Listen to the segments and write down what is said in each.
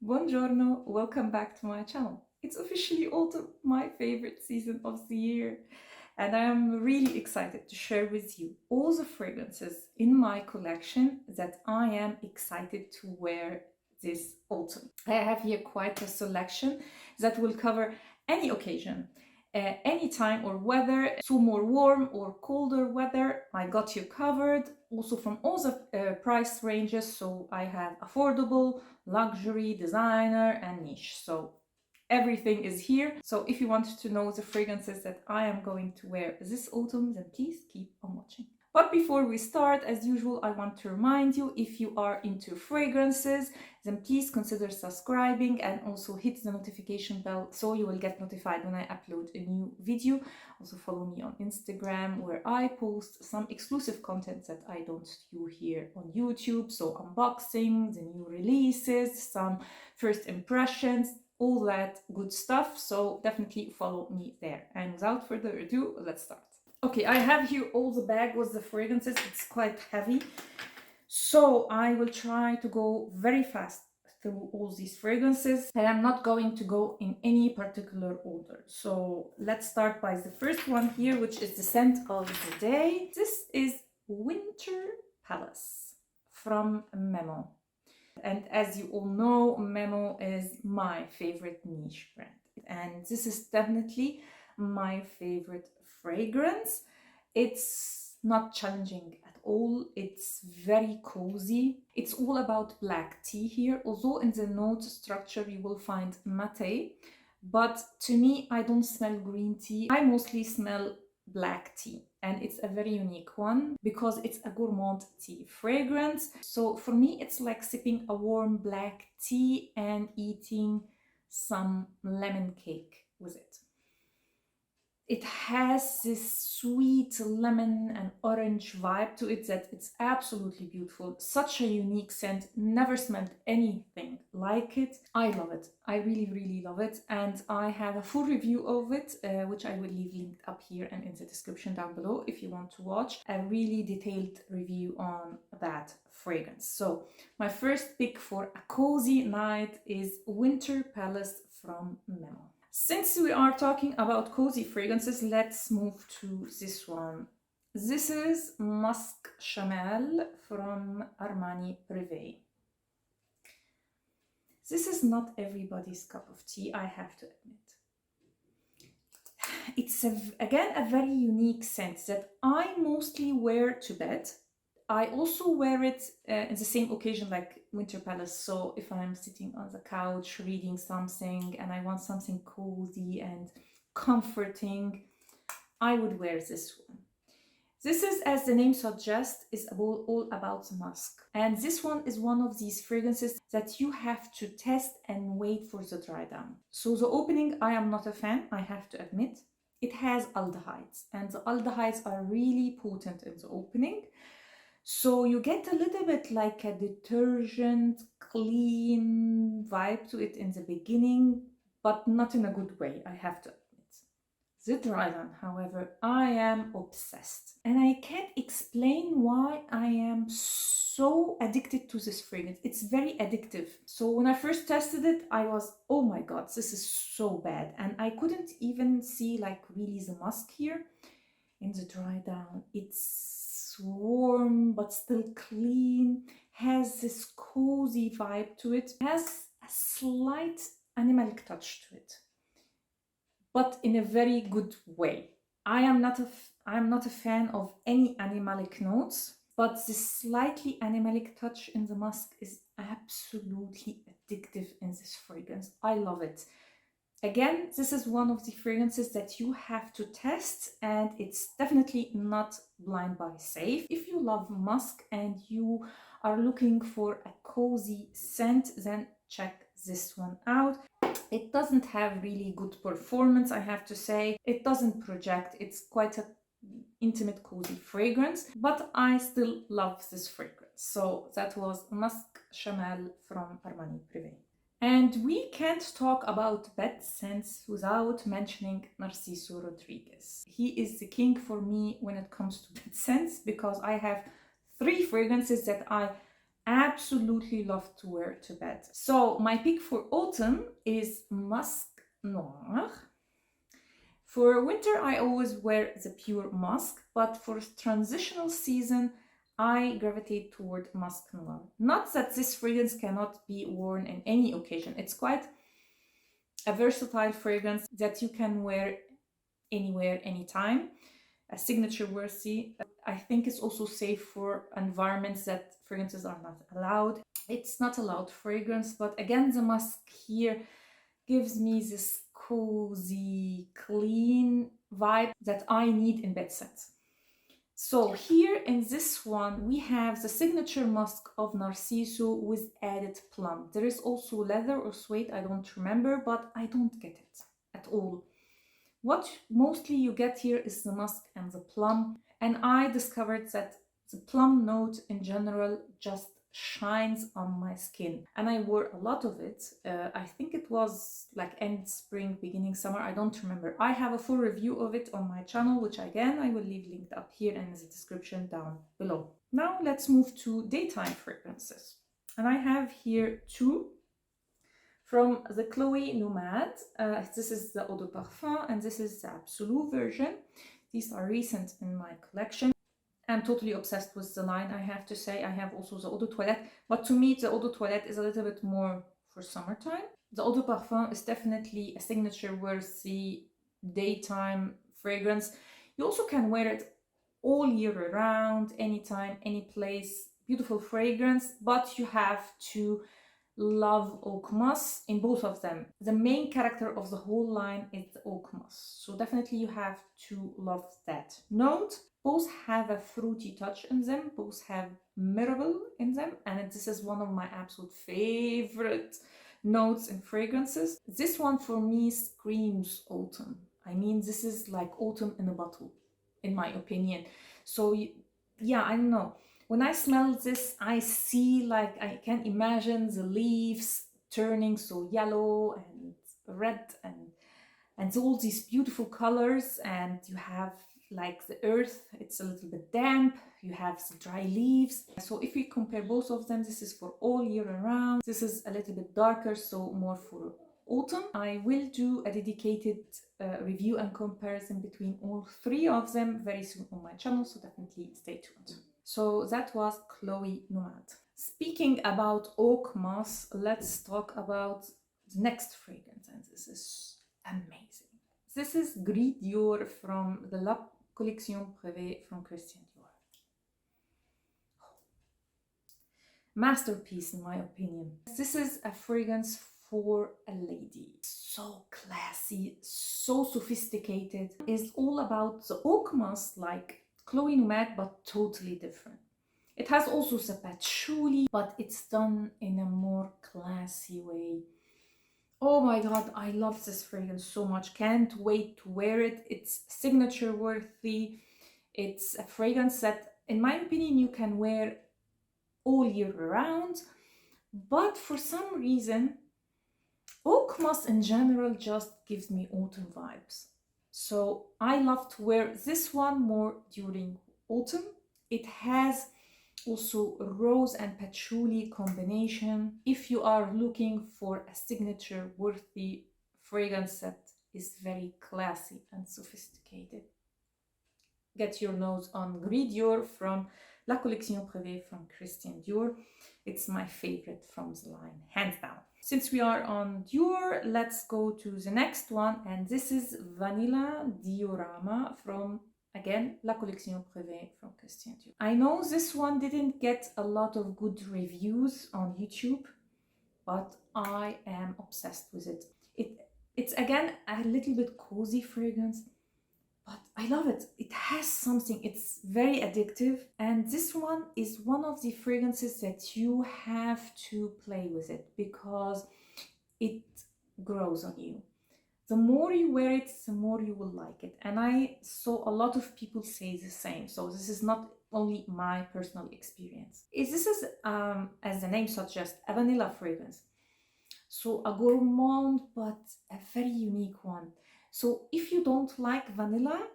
Buongiorno, welcome back to my channel. It's officially autumn, my favorite season of the year, and I am really excited to share with you all the fragrances in my collection that I am excited to wear this autumn. I have here quite a selection that will cover any occasion, any time or weather, so more warm or colder weather, I got you covered. Also from all the price ranges, so I have affordable, luxury, designer and niche. So everything is here. So if you want to know the fragrances that I am going to wear this autumn, then please keep on watching. But before we start, as usual, I want to remind you, if you are into fragrances, then please consider subscribing and also hit the notification bell so you will get notified when I upload a new video. Also follow me on Instagram, where I post some exclusive content that I don't do here on YouTube. So unboxing, the new releases, some first impressions, all that good stuff. So definitely follow me there. And without further ado, let's start. Okay, I have here all the bag with the fragrances. It's quite heavy, so I will try to go very fast through all these fragrances, and I'm not going to go in any particular order. So let's start by the first one here, which is the scent of the day. This is Winter Palace from Memo. And as you all know, Memo is my favorite niche brand. And this is definitely my favorite fragrance. It's not challenging at all. It's very cozy. It's all about black tea here. Although in the note structure you will find mate, but to me, I don't smell green tea. I mostly smell black tea, and it's a very unique one because it's a gourmand tea fragrance. So for me, it's like sipping a warm black tea and eating some lemon cake with it. It has this sweet lemon and orange vibe to it that it's absolutely beautiful. Such a unique scent. Never smelled anything like it. I love it. I really love it. And I have a full review of it, which I will leave linked up here and in the description down below if you want to watch a really detailed review on that fragrance. So my first pick for a cozy night is Winter Palace from Memo. Since we are talking about cozy fragrances, let's move to this one. This is Musc Shamal from Armani Prive. This is not everybody's cup of tea, I have to admit. It's again a very unique scent that I mostly wear to bed. I also wear it in the same occasion like Winter Palace. So if I'm sitting on the couch reading something and I want something cozy and comforting, I would wear this one. This is, as the name suggests, is all about musk. And this one is one of these fragrances that you have to test and wait for the dry down. So the opening, I am not a fan, I have to admit. It has aldehydes, and the aldehydes are really potent in the opening. So you get a little bit like a detergent, clean vibe to it in the beginning, but not in a good way, I have to admit. The dry down, however, I am obsessed. And I can't explain why I am so addicted to this fragrance. It's very addictive. So when I first tested it, I was, oh my god, this is so bad. And I couldn't even see like really the musk here. In the dry down, it's warm but still clean, has this cozy vibe to it, has a slight animalic touch to it, but in a very good way. I am not a fan of any animalic notes, but this slightly animalic touch in the musk is absolutely addictive in this fragrance. I love it. Again, this is one of the fragrances that you have to test, and it's definitely not blind buy safe. If you love musk and you are looking for a cozy scent, then check this one out. It doesn't have really good performance, I have to say. It doesn't project. It's quite an intimate, cozy fragrance, but I still love this fragrance. So that was Musc Shamal from Armani Prive. And we can't talk about bed scents without mentioning Narciso Rodriguez. He is the king for me when it comes to bed scents, because I have 3 fragrances that I Absolutely love to wear to bed. So my pick for autumn is Musc Noir. For winter, I always wear the pure musk, but for transitional season, I gravitate toward Musc Noir. Not that this fragrance cannot be worn in any occasion. It's quite a versatile fragrance that you can wear anywhere, anytime. A signature worthy. I think it's also safe for environments that fragrances are not allowed. It's not allowed fragrance, but again, the musk here gives me this cozy, clean vibe that I need in bed sets. So here in this one, we have the signature musk of Narciso with added plum. There is also leather or suede, I don't remember, but I don't get it at all. What mostly you get here is the musk and the plum, and I discovered that the plum note in general just shines on my skin, and I wore a lot of it. I think it was like end spring, beginning summer, I don't remember. I have a full review of it on my channel, which again I will leave linked up here and in the description down below. Now let's move to daytime fragrances, and I have here two from the Chloé Nomade. This is the Eau de Parfum and this is the Absolu version. These are recent in my collection. I'm totally obsessed with the line, I have to say. I have also the Eau de Toilette, but to me the Eau de Toilette is a little bit more for summertime. The Eau de Parfum is definitely a signature worthy daytime fragrance. You also can wear it all year around, anytime, any place. Beautiful fragrance, but you have to love oak moss in both of them. The main character of the whole line is the oak moss, so definitely you have to love that note. Both have a fruity touch in them, both have myrtle in them, and this is one of my absolute favorite notes in fragrances. This one for me screams autumn. I mean, this is like autumn in a bottle, in my opinion. So yeah, I don't know. When I smell this, I see, like, I can imagine the leaves turning so yellow and red and all these beautiful colors, and you have like the earth, it's a little bit damp, you have the dry leaves. So if we compare both of them, this is for all year around. This is a little bit darker, so more for autumn. I will do a dedicated review and comparison between all three of them very soon on my channel, so definitely stay tuned. So that was Chloé Nomade. Speaking about oak moss, let's talk about the next fragrance, and this is amazing. This is Gris Dior from the La Collection Prive from Christian Dior. Masterpiece in my opinion. This is a fragrance for a lady. So classy, so sophisticated. It's all about the oak moss, like Chloé Nomade, but totally different. It has also the patchouli, but it's done in a more classy way. Oh my god, I love this fragrance so much. Can't wait to wear it. It's signature worthy. It's a fragrance that, in my opinion, you can wear all year around. But for some reason, oak moss in general just gives me autumn vibes. So I love to wear this one more during autumn. It has also rose and patchouli combination. If you are looking for a signature worthy fragrance that is very classy and sophisticated, get your nose on Gris Dior from La Collection Prive from Christian Dior. It's my favorite from the line, hands down. Since we are on Dior, let's go to the next one, and this is Vanilla Diorama from, again, La Collection Prive from Christian Dior. I know this one didn't get a lot of good reviews on YouTube, but I am obsessed with it. It's again a little bit cozy fragrance, but I love it. It has something, it's very addictive, and this one is one of the fragrances that you have to play with it because it grows on you. The more you wear it, the more you will like it, and I saw a lot of people say the same, so this is not only my personal experience. This is, as the name suggests, a vanilla fragrance. So a gourmand, but a very unique one. So if you don't like vanilla,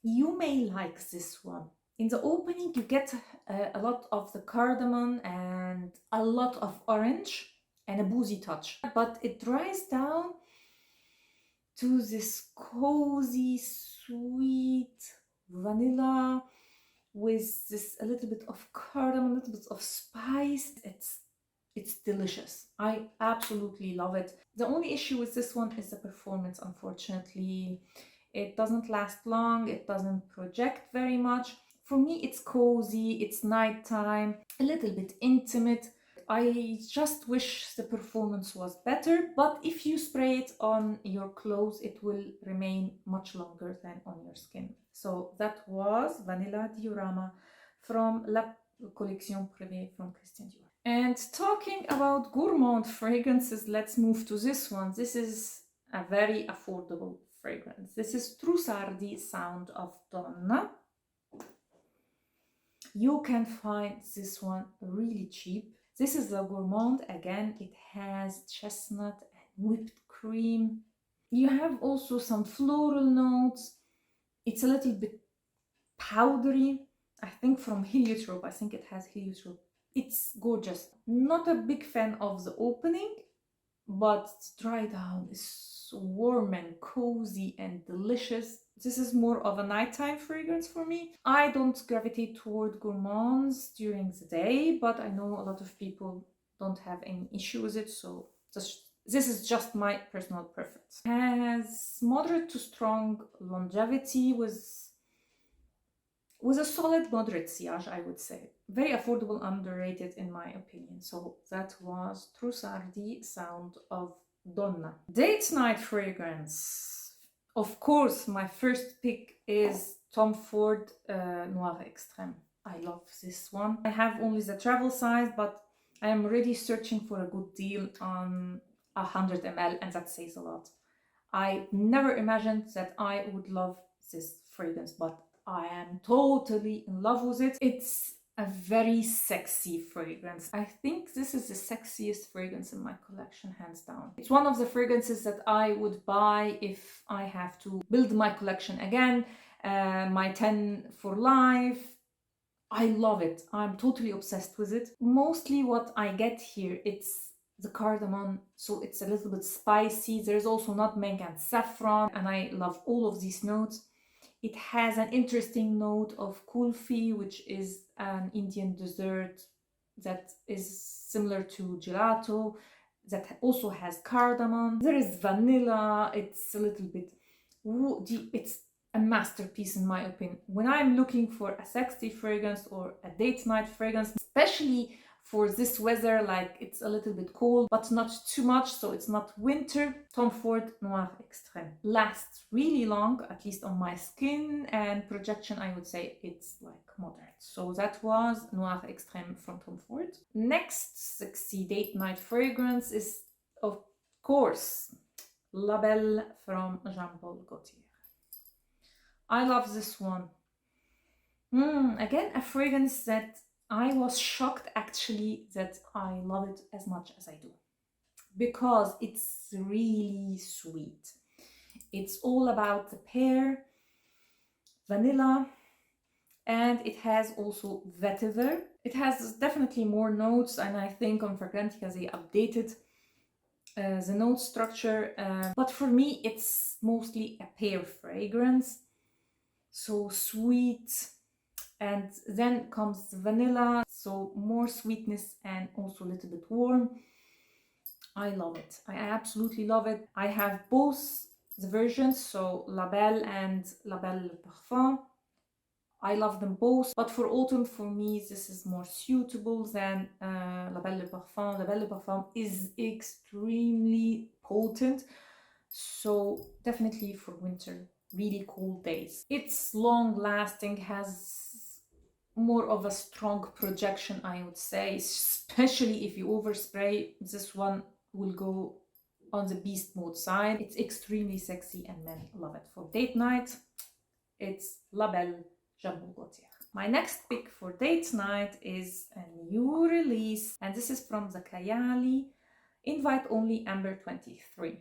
you may like this one. In the opening, you get a lot of the cardamom and a lot of orange and a boozy touch. But it dries down to this cozy, sweet vanilla with this a little bit of cardamom, a little bit of spice. It's delicious. I absolutely love it. The only issue with this one is the performance, unfortunately. It doesn't last long, it doesn't project very much. For me, it's cozy, it's nighttime, a little bit intimate. I just wish the performance was better, but if you spray it on your clothes, it will remain much longer than on your skin. So that was Vanilla Diorama from La Collection Prive from Christian Dior. And talking about gourmand fragrances, let's move to this one. This is a very affordable fragrance. This is TRUSSARDI Sound of Donna. You can find this one really cheap. This is a gourmand. Again, it has chestnut and whipped cream. You have also some floral notes. It's a little bit powdery. I think from heliotrope. I think it has heliotrope. It's gorgeous. Not a big fan of the opening, but dry down is warm and cozy and delicious. This is more of a nighttime fragrance for me. I don't gravitate toward gourmands during the day, but I know a lot of people don't have any issue with it, so this is just my personal preference. It has moderate to strong longevity with a solid moderate sillage, I would say. Very affordable, underrated in my opinion. So that was TRUSSARDI Sound of Donna. Date night fragrance. Of course, my first pick is Tom Ford Noir Extreme. I love this one. I have only the travel size, but I am really searching for a good deal on 100 ml, and that says a lot. I never imagined that I would love this fragrance, but I am totally in love with it. It's a very sexy fragrance. I think this is the sexiest fragrance in my collection, hands down. It's one of the fragrances that I would buy if I have to build my collection again, my 10 for life. I love it. I'm totally obsessed with it. Mostly what I get here, it's the cardamom, so it's a little bit spicy. There's also nutmeg and saffron, and I love all of these notes. It has an interesting note of kulfi, which is an Indian dessert that is similar to gelato, that also has cardamom. There is vanilla. It's a little bit woody. It's a masterpiece in my opinion. When I'm looking for a sexy fragrance or a date night fragrance, especially for this weather, like it's a little bit cold, but not too much, so it's not winter, Tom Ford Noir Extreme lasts really long, at least on my skin, and projection, I would say it's like moderate. So that was Noir Extreme from Tom Ford. Next sexy date night fragrance is, of course, La Belle from Jean-Paul Gaultier. I love this one. Again, a fragrance that I was shocked actually that I love it as much as I do, because it's really sweet. It's all about the pear, vanilla, and it has also vetiver. It has definitely more notes, and I think on Fragrantica they updated the note structure, but for me it's mostly a pear fragrance, so sweet. And then comes vanilla, so more sweetness and also a little bit warm. I love it. I absolutely love it. I have both the versions, so La Belle and La Belle Le Parfum. I love them both, but for autumn, for me, this is more suitable than La Belle Le Parfum. La Belle Le Parfum is extremely potent, so definitely for winter, really cool days. It's long lasting, has more of a strong projection, I would say, especially if you overspray. This one will go on the beast mode side. It's extremely sexy and men love it. For date night, it's La Belle Jean-Paul Gaultier. My next pick for date night is a new release, and this is from the KAYALI Invite Only Amber 23.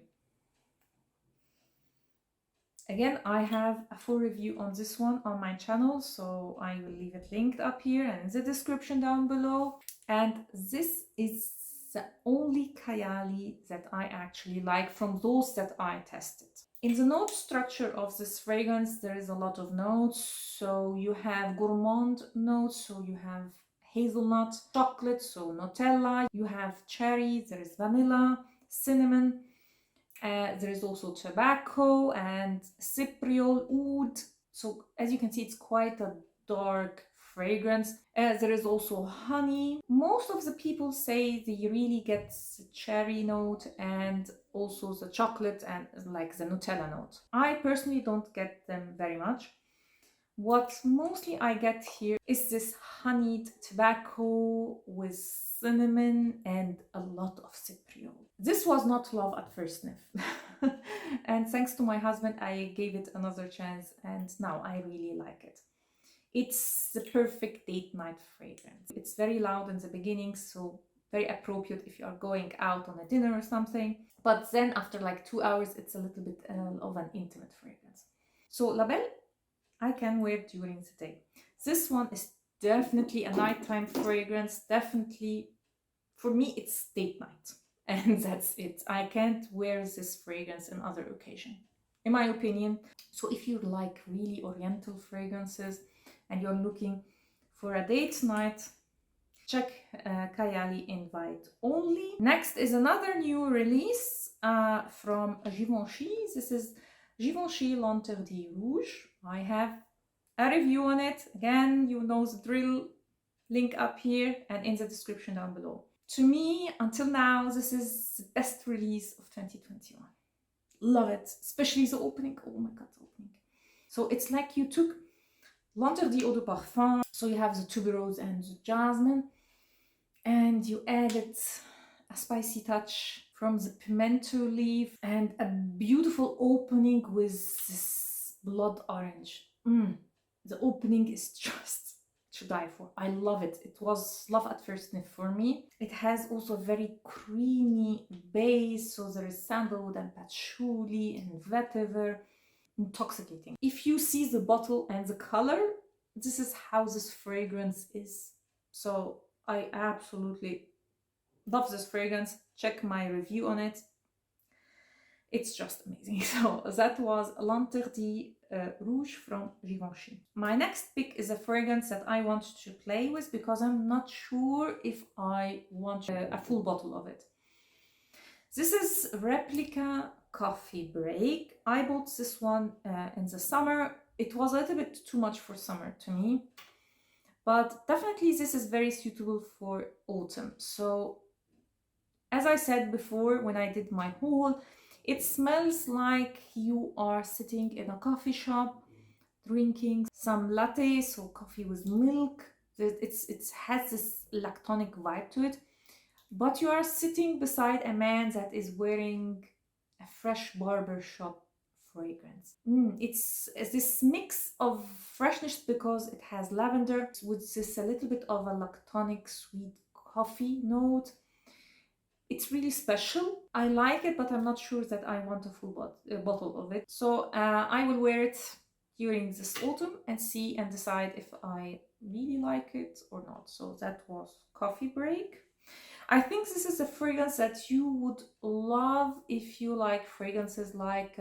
Again, I have a full review on this one on my channel, so I will leave it linked up here and in the description down below. And this is the only KAYALI that I actually like from those that I tested. In the note structure of this fragrance, there is a lot of notes. So you have gourmand notes, so you have hazelnut, chocolate, so Nutella, you have cherry, there is vanilla, cinnamon, there is also tobacco and cypriol oud. So as you can see, it's quite a dark fragrance. There is also honey. Most of the people say they really get the cherry note and also the chocolate and like the Nutella note. I personally don't get them very much. What mostly I get here is this honeyed tobacco with cinnamon and a lot of cypriol. This was not love at first sniff. And thanks to my husband, I gave it another chance and now I really like it. It's the perfect date night fragrance. It's very loud in the beginning, so very appropriate if you are going out on a dinner or something. But then after like 2 hours, it's a little bit of an intimate fragrance. So La Belle, I can wear during the day. This one is definitely a nighttime fragrance. Definitely, for me, it's date night. And that's it. I can't wear this fragrance in other occasion, in my opinion. So if you like really oriental fragrances and you're looking for a date night, check KAYALI Invite Only. Next is another new release from Givenchy. This is Givenchy L'Interdit Rouge. I have a review on it. Again, you know the drill. Link up here and in the description down below. To me, until now, this is the best release of 2021. Love it, especially the opening. Oh my god, the opening. So it's like you took L'Interdit Eau de Parfum, so you have the tuberose and the jasmine, and you added a spicy touch from the pimento leaf and a beautiful opening with this blood orange. The opening is just to die for. I love it. It was love at first sniff for me. It has also a very creamy base, so there is sandalwood and patchouli and vetiver. Intoxicating. If you see the bottle and the color, this is how this fragrance is. So I absolutely love this fragrance. Check my review on it. It's just amazing. So that was L'Interdit Rouge from Givenchy. My next pick is a fragrance that I want to play with because I'm not sure if I want a full bottle of it. This is Replica Coffee Break. I bought this one in the summer. It was a little bit too much for summer to me, but definitely this is very suitable for autumn. So as I said before when I did my haul, it smells like you are sitting in a coffee shop drinking some latte, so coffee with milk. It has this lactonic vibe to it, but you are sitting beside a man that is wearing a fresh barbershop fragrance. It's this mix of freshness because it has lavender with this a little bit of a lactonic sweet coffee note. It's really special. I like it, but I'm not sure that I want a full bottle of it. So I will wear it during this autumn and see and decide if I really like it or not. So that was Coffee Break. I think this is a fragrance that you would love if you like fragrances like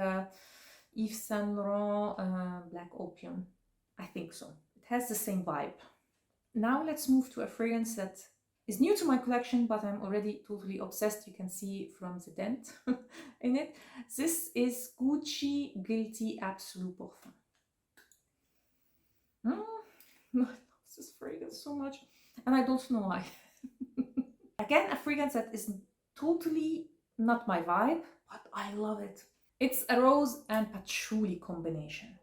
Yves Saint Laurent Black Opium. I think so. It has the same vibe. Now let's move to a fragrance that is new to my collection, but I'm already totally obsessed. You can see from the dent in it. This is Gucci Guilty Absolu Parfum. I love this fragrance so much, and I don't know why. Again, a fragrance that is totally not my vibe, but I love it. It's a rose and patchouli combination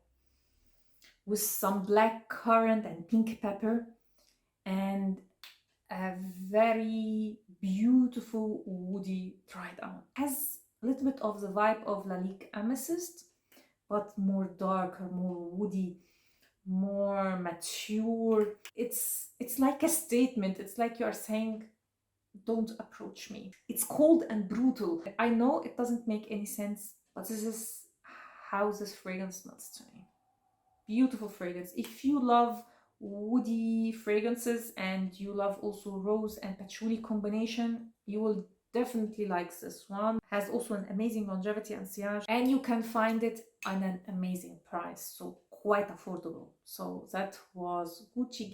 with some black currant and pink pepper and a very beautiful woody dried almond. Has a little bit of the vibe of Lalique Amethyst, but more darker, more woody, more mature. It's like a statement. It's like you are saying, don't approach me. It's cold and brutal. I know it doesn't make any sense, but this is how this fragrance smells to me. Beautiful fragrance. If you love woody fragrances and you love also rose and patchouli combination, you will definitely like this one. Has also an amazing longevity and sillage, and you can find it at an amazing price, so quite affordable. So that was Gucci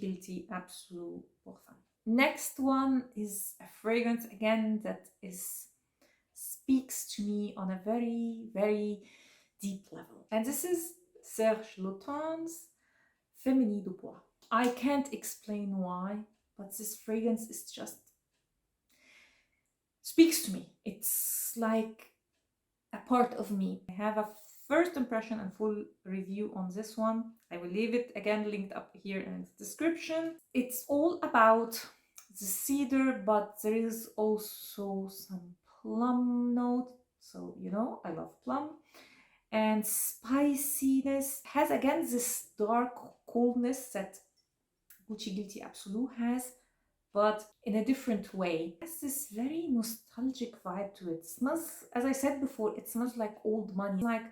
ABSOLU Parfum. Next one is a fragrance again that speaks to me on a very deep level, and this is Serge Lutens Feminite Du Bois. I can't explain why, but this fragrance is just speaks to me. It's like a part of me. I have a first impression and full review on this one. I will leave it again linked up here in the description. It's all about the cedar, but there is also some plum note. So, you know, I love plum. And spiciness. Has again this dark coldness that Gucci ABSOLU has, but in a different way. It has this very nostalgic vibe to it. It smells, as I said before, it smells like old money, like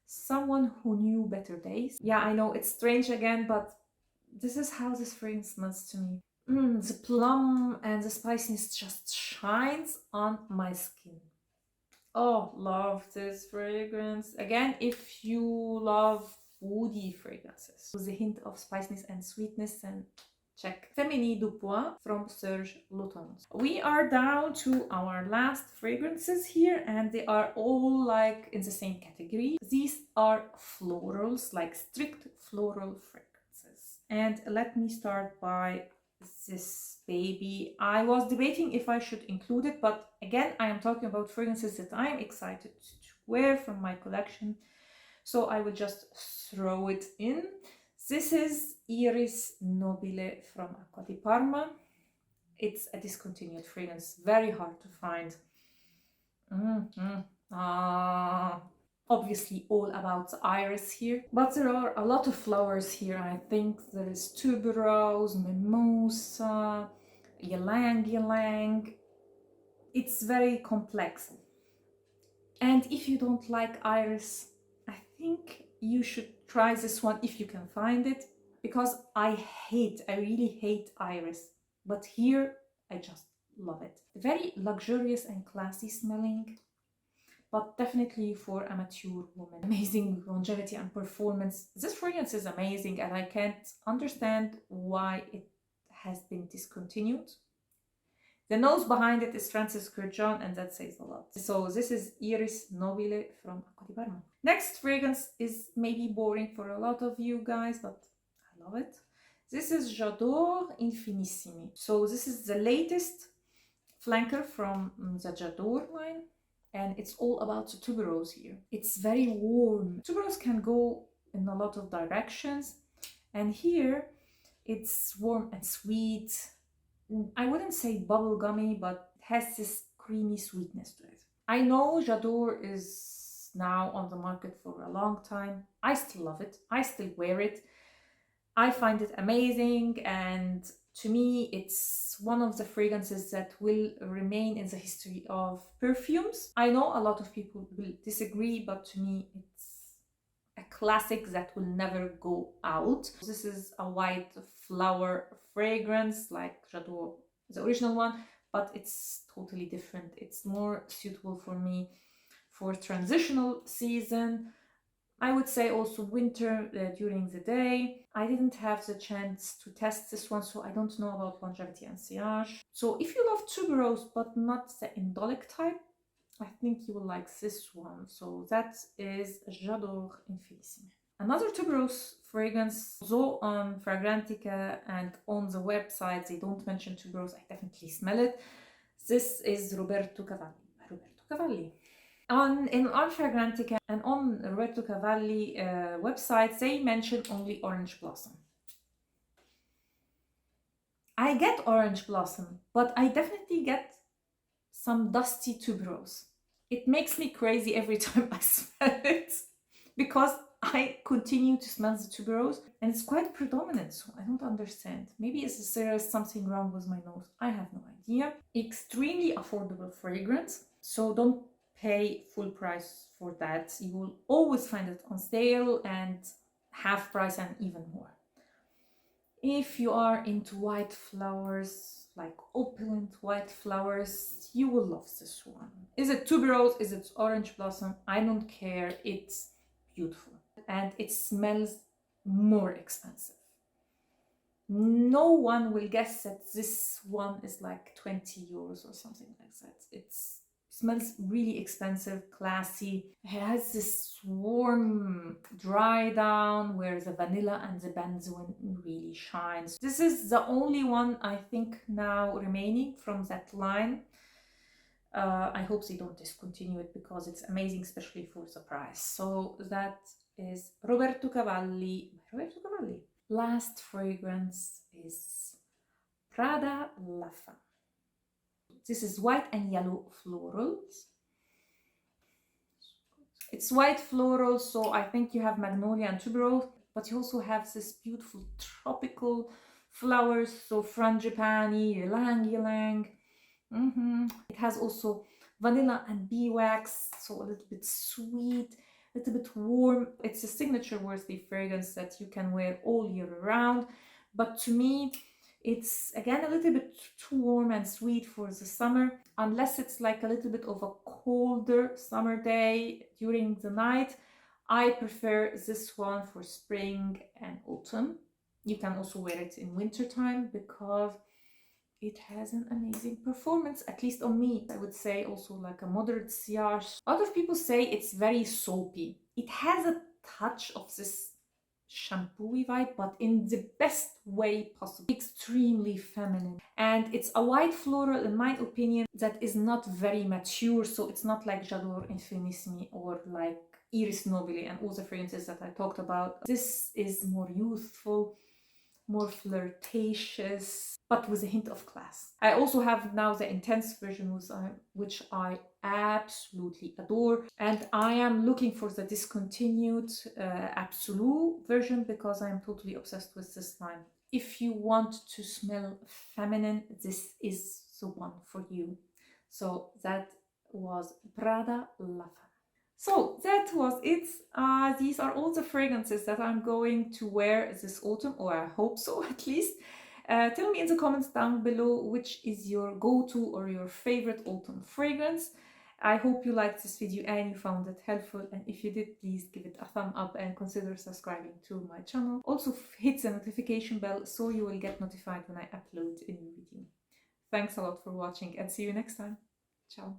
someone who knew better days. Yeah, I know it's strange again, but this is how this fragrance smells to me. The plum and the spiciness just shines on my skin. Oh, love this fragrance. Again, if you love woody fragrances with a hint of spiciness and sweetness, then check Feminite Du Bois from Serge Lutens. We are down to our last fragrances here, and they are all like in the same category. These are florals, like strict floral fragrances. And let me start by this baby. I was debating if I should include it, but again, I am talking about fragrances that I am excited to wear from my collection, so I will just throw it in. This is Iris Nobile from Acqua di Parma. It's a discontinued fragrance, very hard to find. Obviously all about the iris here, but there are a lot of flowers here. I think there is tuberose, mimosa, ylang ylang. It's very complex, and if you don't like iris, I think you should try this one if you can find it, because I really hate iris, but here I just love it. Very luxurious and classy smelling, but definitely for a mature woman. Amazing longevity and performance. This fragrance is amazing, and I can't understand why it has been discontinued. The nose behind it is Francis Kurkdjian, and that says a lot. So this is Iris Nobile from Acqua di Parma. Next fragrance is maybe boring for a lot of you guys, but I love it. This is J'adore Infinissime. So this is the latest flanker from the J'adore line, and it's all about the tuberose here. It's very warm. Tuberose can go in a lot of directions, and here it's warm and sweet. I wouldn't say bubblegummy, but it has this creamy sweetness to it. I know J'adore is now on the market for a long time. I still love it. I still wear it. I find it amazing, and to me it's one of the fragrances that will remain in the history of perfumes. I know a lot of people will disagree, but to me it's a classic that will never go out. This is a white flower fragrance like J'adore, the original one, but it's totally different. It's more suitable for me for transitional season. I would say also winter during the day. I didn't have the chance to test this one, so I don't know about longevity and sillage. So if you love tuberose but not the indolic type, I think you will like this one. So that is J'adore Infinissime. Another tuberose fragrance, although on Fragrantica and on the website they don't mention tuberose, I definitely smell it. This is Roberto Cavalli. On Fragrantica and on Roberto Cavalli website, they mention only orange blossom. I get orange blossom, but I definitely get some dusty tuberose. It makes me crazy every time I smell it, because I continue to smell the tuberose and it's quite predominant, so I don't understand. Maybe there is something wrong with my nose. I have no idea. Extremely affordable fragrance, so don't pay full price for that. You will always find it on sale and half price and even more. If you are into white flowers, like opulent white flowers, you will love this one. Is it tuberose? Is it orange blossom? I don't care. It's beautiful. And it smells more expensive. No one will guess that this one is like 20 euros or something like that. It smells really expensive, classy. It has this warm dry down where the vanilla and the benzoin really shines. This is the only one I think now remaining from that line. I hope they don't discontinue it because it's amazing, especially for the price. So that is Roberto Cavalli. Last fragrance is Prada La Femme. This is white and yellow florals. It's white floral, so I think you have magnolia and tuberose, but you also have this beautiful tropical flowers, so frangipani, ylang ylang. It has also vanilla and beeswax, so a little bit sweet, a little bit warm. It's a signature worthy fragrance that you can wear all year round, but to me it's again a little bit too warm and sweet for the summer, unless it's like a little bit of a colder summer day during the night. I prefer this one for spring and autumn. You can also wear it in winter time because it has an amazing performance, at least on me. I would say also like a moderate sillage. Other people say it's very soapy. It has a touch of this shampoo-y vibe, but in the best way possible. Extremely feminine. And it's a white floral, in my opinion, that is not very mature. So it's not like J'adore Infinissime or like Iris Nobile and all the fragrances that I talked about. This is more youthful, more flirtatious, but with a hint of class. I also have now the intense version, which I absolutely adore, and I am looking for the discontinued ABSOLU version because I am totally obsessed with this line. If you want to smell feminine, this is the one for you. So that was Prada La Femme. So that was it. These are all the fragrances that I'm going to wear this autumn, or I hope so at least. Tell me in the comments down below which is your go-to or your favorite autumn fragrance. I hope you liked this video and you found it helpful, and if you did, please give it a thumb up and consider subscribing to my channel. Also hit the notification bell so you will get notified when I upload a new video. Thanks a lot for watching and see you next time. Ciao.